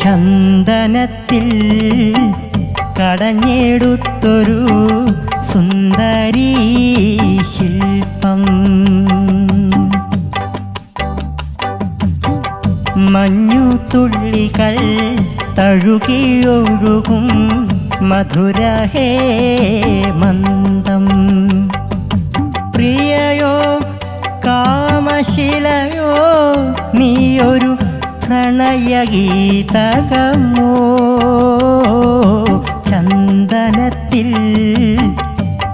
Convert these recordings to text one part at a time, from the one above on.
ചന്ദനത്തിൽ കടഞ്ഞെടുത്തൊരു സുന്ദരീ ശില്പം. മഞ്ഞുതുള്ളികൾ തഴുകിയൊഴുകും മധുരഹേമന്തം. പ്രിയയോ കാമശിലയോ നീയൊരു പ്രണയഗീതകമോ. ചന്ദനത്തിൽ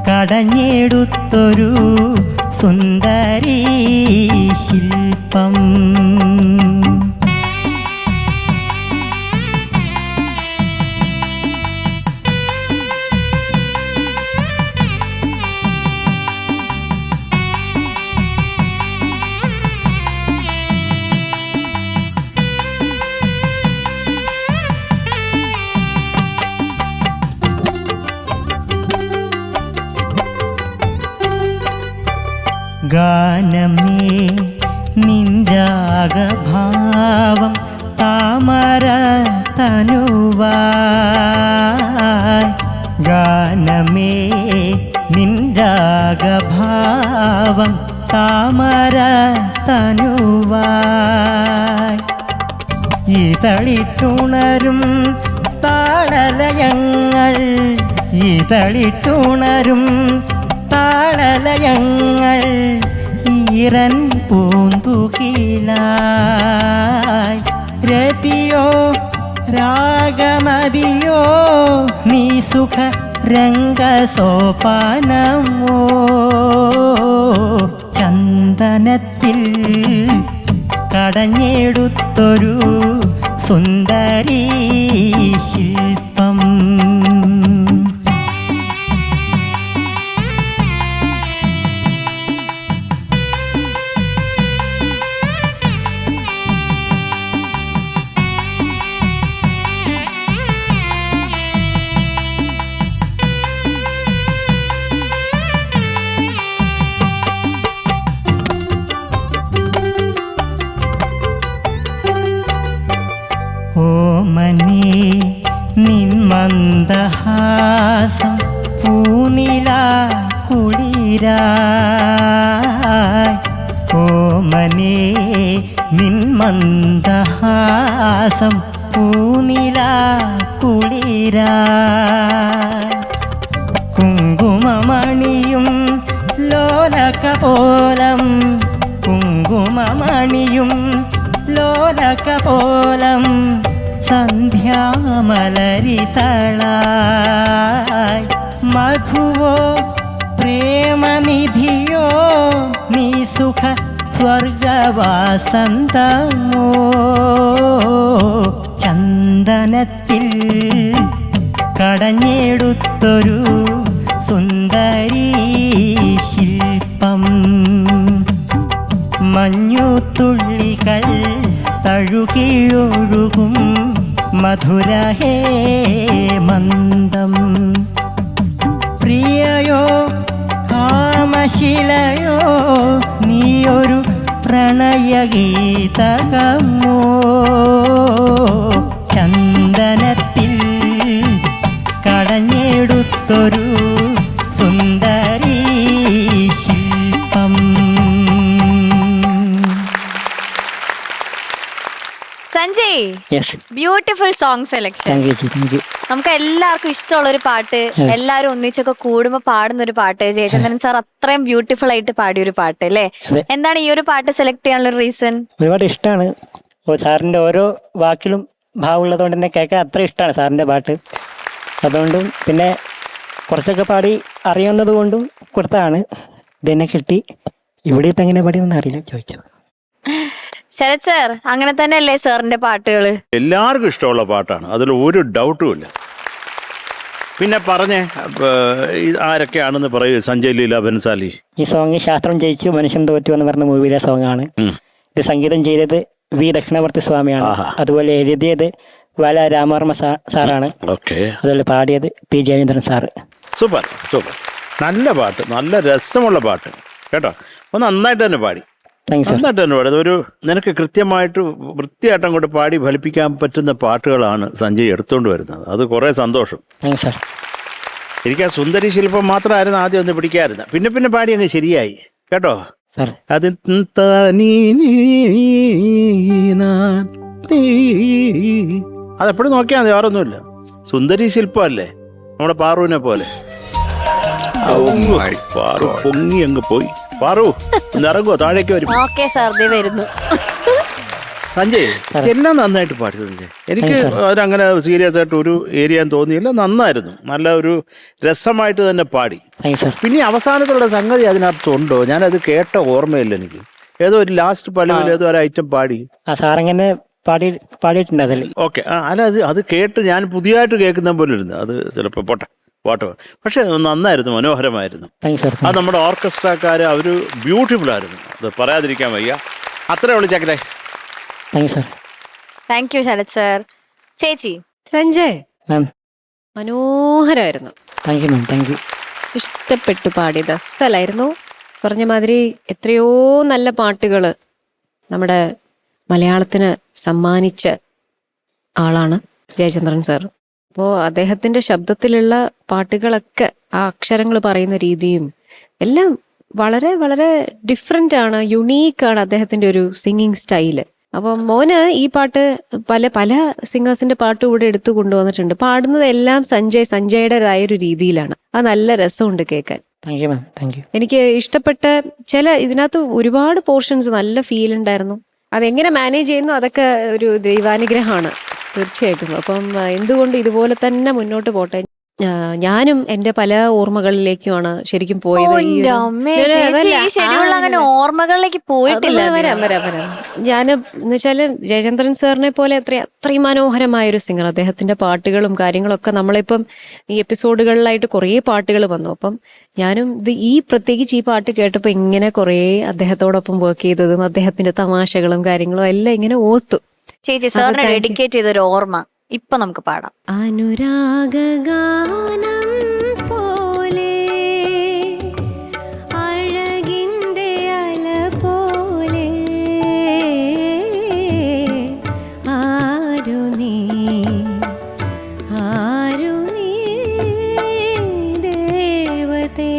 കടഞ്ഞെടുത്തൊരു സുന്ദരീ ശില്പം. ഗാനമേ നിൻരാഗഭാവം താമര തനുവായി. ഗാനമേ നിൻരാഗഭാവം താമര തനുവായി. ഇതളിട്ടുണരും താളലയങ്ങൾ, ഇതളിട്ടുണരും താളലയങ്ങൾ ഈറൻ പൂന്തുകിലായി. രതിയോ രാഗമതിയോ നീ സുഖ രംഗസോപാനമോ. ചന്ദനത്തിൽ കടഞ്ഞെടുത്തൊരു സുന്ദരീ ശില്പം. ഓമനേ നിൻ മന്ദഹാസം പൂനില കുളിരായി. ഓമനേ നിൻ മന്ദഹാസം പൂനില കുളിരായി. കുങ്കുമമണിയും ലോലകപോലം, കുങ്കുമമണിയും ലോലകപോലം സന്ധ്യാമലരിതളായി. മധുവോ പ്രേമനിധിയോ നീ സുഖ സ്വർഗവാസന്തമോ. ചന്ദനത്തിൽ കടഞ്ഞെടുത്തൊരു സുന്ദരീ ശില്പം. മഞ്ഞുതുള്ളികൾ തഴുകിയൊഴുകും മധുരഹേമന്തം. പ്രിയയോ കാമശിലയോ നീയൊരു പ്രണയഗീതകമോ. ചന്ദനത്തിൽ കടഞ്ഞെടുത്തൊരു സുന്ദരീ ശില്പം. Sanjay, beautiful song selection. നമുക്ക് എല്ലാവർക്കും ഇഷ്ടമുള്ള ഒരു പാട്ട്, എല്ലാരും ഒന്നിച്ചൊക്കെ കൂടുമ്പോ പാടുന്ന ഒരു പാട്ട്, ജയചന്ദ്രൻ സാർ അത്രയും ബ്യൂട്ടിഫുൾ ആയിട്ട് പാടിയ ഒരു പാട്ട് അല്ലേ? എന്താണ് ഈ ഒരു പാട്ട് സെലക്ട് ചെയ്യാനുള്ള റീസൺ? ഒരുപാട് ഇഷ്ടമാണ് സാറിന്റെ ഓരോ വാക്കിലും ഭാവമുള്ളതുകൊണ്ട് തന്നെ കേൾക്കാൻ അത്ര ഇഷ്ടമാണ് സാറിന്റെ പാട്ട്. അതുകൊണ്ടും പിന്നെ കുറച്ചൊക്കെ പാടി അറിയുന്നത് കൊണ്ടും കൊടുത്തതാണ്. ഇതെന്നെ കിട്ടി. ഇവിടെ എങ്ങനെ പാടിയെന്ന് അറിയില്ല, ചോദിച്ചു. ശരത് സാർ, അങ്ങനെ തന്നെയല്ലേ സാറിന്റെ പാട്ടുകൾ? എല്ലാവർക്കും ഇഷ്ടമുള്ള പാട്ടാണ്, അതിൽ ഒരു ഡൗട്ടും ഇല്ല. പിന്നെ പറഞ്ഞേ ആരൊക്കെയാണെന്ന് പറയൂ. സഞ്ജയ് ലീല ബൻസാലി. ഈ സോങ് ശാസ്ത്രം ജയിച്ചു മനുഷ്യൻ തോറ്റു എന്ന് പറഞ്ഞ മൂവിയിലെ സോങ്ങാണ്. ഇത് സംഗീതം ചെയ്തത് വി ദക്ഷിണവർത്തി സ്വാമിയാണ്. അതുപോലെ എഴുതിയത് വല രാമവർമ്മ സാറാണ്. അതുപോലെ പാടിയത് P Jayachandran sir. Super super. നല്ല പാട്ട്, നല്ല രസമുള്ള പാട്ട് കേട്ടോ. നന്നായിട്ട് തന്നെ പാടി. Thanks sir. നന്നായിട്ട് തന്നെ പാടി. അതൊരു നിനക്ക് കൃത്യമായിട്ട് വൃത്തിയായിട്ട് അങ്ങോട്ട് പാടി ഫലിപ്പിക്കാൻ പറ്റുന്ന പാട്ടുകളാണ് സഞ്ജയ് എടുത്തുകൊണ്ട് വരുന്നത്. അത് കുറേ സന്തോഷം. Thanks sir. എനിക്ക് ആ സുന്ദരി ശില്പം മാത്രമായിരുന്നു ആദ്യം ഒന്ന് പിടിക്കാറുണ്ട്. പിന്നെ പിന്നെ പാടി അങ്ങ് ശരിയായി കേട്ടോ. സാർ അത് അതെപ്പോഴും നോക്കിയാൽ മതി, വേറൊന്നുമില്ല. സുന്ദരി ശില്പമല്ലേ നമ്മുടെ പാറുവിനെ പോലെ. പാറു പൊങ്ങി അങ്ങ് പോയി. പാറു ഒന്ന് ഇറങ്ങുവോ, താഴേക്ക് വരും. ഓക്കെ സാർ, ദേ വരുന്നു. സഞ്ജയ് എല്ലാം നന്നായിട്ട് പാടി സഞ്ജയ്. എനിക്ക് അവരങ്ങനെ സീരിയസ് ആയിട്ട് ഒരു ഏരിയ തോന്നിയില്ല. നന്നായിരുന്നു, നല്ല ഒരു രസമായിട്ട് തന്നെ പാടി. Thanks sir. പിന്നെ അവസാനത്തുള്ള സംഗതി അതിനകത്തുണ്ടോ? ഞാനത് കേട്ട ഓർമ്മയില്ല എനിക്ക്. ഏതോ ഒരു ലാസ്റ്റ് പലവിൽ ഏതോ ഒരു ഐറ്റം പാടി. ആ സാറങ്ങനെ പാടിയിട്ടുണ്ട് അതിൽ. ഓക്കെ, അല്ല അത് കേട്ട് ഞാൻ പുതിയതായിട്ട് കേൾക്കുന്ന പോലെ ഇരുന്നു. അത് ചിലപ്പോൾ പോട്ടെ. പക്ഷെ നന്നായിരുന്നു, മനോഹരമായിരുന്നു. Thanks sir. അത് നമ്മുടെ ഓർക്കസ്ട്രക്കാർ അവർ ബ്യൂട്ടിഫുൾ ആയിരുന്നു, അത് പറയാതിരിക്കാൻ വയ്യ. അത്രേ ഉള്ളൂ ചക്കരെ. Thanks sir. Thank you Sharath sir. ചേച്ചി സഞ്ജയ് മാം മനോഹരമായിരുന്നു. Thank you ma'am. Thank you. ഇഷ്ടപ്പെട്ടു, പാടിയത് അസലായിരുന്നു. പറഞ്ഞ മാതിരി എത്രയോ നല്ല പാട്ടുകൾ നമ്മുടെ മലയാളത്തിന് സമ്മാനിച്ച ആളാണ് ജയചന്ദ്രൻ സാർ. അപ്പോൾ അദ്ദേഹത്തിൻ്റെ ശബ്ദത്തിലുള്ള പാട്ടുകളൊക്കെ ആ അക്ഷരങ്ങൾ പറയുന്ന രീതിയും എല്ലാം വളരെ വളരെ ഡിഫറെൻ്റ് ആണ്, യുണീക്കാണ് അദ്ദേഹത്തിൻ്റെ ഒരു സിംഗിങ് സ്റ്റൈല്. അപ്പം മോന് ഈ പാട്ട് പല പല സിംഗേഴ്സിന്റെ പാട്ട് കൂടെ എടുത്തു കൊണ്ടുവന്നിട്ടുണ്ട്. പാടുന്നതെല്ലാം സഞ്ജയുടേതായ ഒരു രീതിയിലാണ്. അത് നല്ല രസമുണ്ട് കേൾക്കാൻ. Thank you ma'am. Thank U. എനിക്ക് ഇഷ്ടപ്പെട്ട ഇതിനകത്ത് ഒരുപാട് പോർഷൻസ് നല്ല ഫീൽ ഉണ്ടായിരുന്നു. അതെങ്ങനെ മാനേജ് ചെയ്യുന്നു അതൊക്കെ ഒരു ദൈവാനുഗ്രഹമാണ് തീർച്ചയായിട്ടും. അപ്പം എന്തുകൊണ്ട് ഇതുപോലെ തന്നെ മുന്നോട്ട് പോട്ടെ. ഞാനും എന്റെ പല ഓർമ്മകളിലേക്കുമാണ് ശരിക്കും പോയത്. അങ്ങനെ ഓർമ്മകളിലേക്ക് പോയിട്ടില്ല. വരാം. ഞാൻ എന്നുവെച്ചാല് ജയചന്ദ്രൻ സാറിനെ പോലെ അത്രയും മനോഹരമായ ഒരു സിംഗർ. അദ്ദേഹത്തിന്റെ പാട്ടുകളും കാര്യങ്ങളും ഒക്കെ നമ്മളിപ്പം ഈ എപ്പിസോഡുകളിലായിട്ട് കുറേ പാട്ടുകൾ വന്നു. അപ്പം ഞാനും പ്രത്യേകിച്ച് ഈ പാട്ട് കേട്ടപ്പോൾ ഇങ്ങനെ കുറേ അദ്ദേഹത്തോടൊപ്പം വർക്ക് ചെയ്തതും അദ്ദേഹത്തിന്റെ തമാശകളും കാര്യങ്ങളും എല്ലാം ഇങ്ങനെ ഓർത്തു. ചേച്ചി സാറിന് ഡെഡിക്കേറ്റ് ചെയ്തൊരു ഓർമ്മ ഇപ്പൊ നമുക്ക് പാടാം. അനുരാഗാനം പോലെ അഴകിൻ്റെ അല പോലെ ആരു നീ ദേവതേ.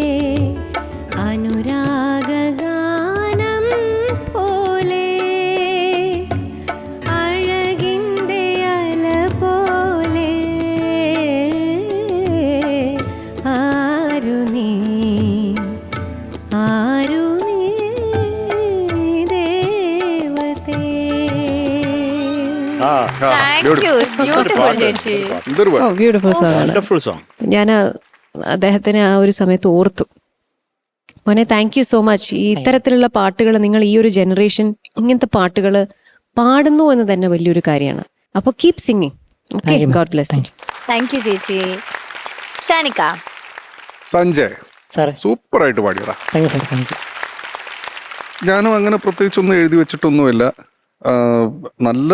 അനുരാഗാനം പോലെ അഴകിൻ്റെ അല പോലെ ആരു നീ ദേവതേ. ബ്യൂട്ടിഫുൾ സോങ് ആണ്. ഞാൻ അദ്ദേഹത്തിന് ആ ഒരു സമയത്ത് ഓർത്തു. മോനെ താങ്ക് യു സോ മച്ച്. ഈ ഇത്തരത്തിലുള്ള പാട്ടുകൾ നിങ്ങൾ ഈ ഒരു ജനറേഷൻ ഇങ്ങനത്തെ പാട്ടുകൾ പാടുന്നു എന്ന് തന്നെ വലിയൊരു കാര്യമാണ്. അപ്പോൾ keep singing. Okay, god bless. Thank you ചേച്ചി. ഷാനിക്ക. സഞ്ജയ് സാർ. സൂപ്പറായിട്ട് പാടിയതാ. Thank you sir. Thank you. ഞാനും അങ്ങനെ പ്രത്യേകിച്ചൊന്നും എഴുതി വെച്ചിട്ടൊന്നുമില്ല. നല്ല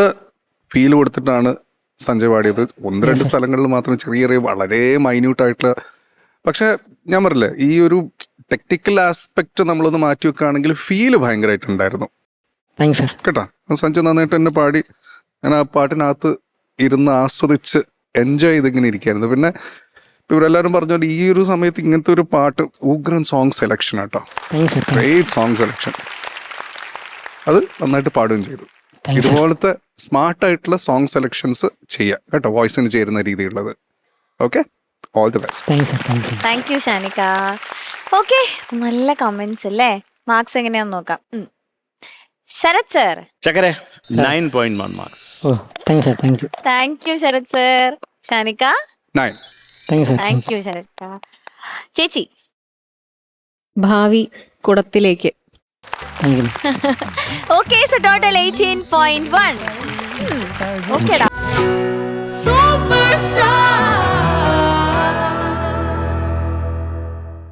ഫീൽ കൊടുത്തിട്ടാണ് സഞ്ജയ് പാടിയത്. 1-2 സ്ഥലങ്ങളിൽ മാത്രം ചെറിയ വളരെ മൈന്യൂട്ടായിട്ടുള്ള, പക്ഷെ ഞാൻ പറഞ്ഞില്ലേ ഈ ഒരു ടെക്നിക്കൽ ആസ്പെക്ട് നമ്മളൊന്ന് മാറ്റി വെക്കുകയാണെങ്കിൽ ഫീല് ഭയങ്കരമായിട്ടുണ്ടായിരുന്നു കേട്ടോ. സഞ്ജയ് നന്നായിട്ട് തന്നെ പാടി. ഞാൻ ആ പാട്ടിനകത്ത് ഇരുന്ന് ആസ്വദിച്ച് എൻജോയ് ചെയ്തിങ്ങനെ ഇരിക്കായിരുന്നു. പിന്നെ ഇവരെല്ലാവരും പറഞ്ഞോണ്ട് ഈ ഒരു സമയത്ത് ഇങ്ങനത്തെ ഒരു പാട്ട് ഉഗ്രൻ സോങ് സെലക്ഷൻ കേട്ടോ, ഗ്രേറ്റ് സോങ് സെലക്ഷൻ. അത് നന്നായിട്ട് പാടുകയും ചെയ്തു. ഇതുപോലത്തെ സ്മാർട്ടായിട്ടുള്ള സോങ് സെലക്ഷൻസ് ചെയ്യാം കേട്ടോ, വോയിസിന് ചേരുന്ന രീതിയിലുള്ളത്. Okay, all the best. Thank you Shanika. Okay, നല്ല കമന്റ്സ് അല്ലേ. മാർക്സ് എങ്ങനെയാന്ന് നോക്കാം. ശരത് സർ. ചക്കരെ 9.1 marks. Thank you Sharath sir. Shanika 9. Thank you Sharath. ചേച്ചി. ഭാവി കുടത്തിലേക്ക്. Okay, so total 18.1. ഓക്കേടാ. സൂപ്പർ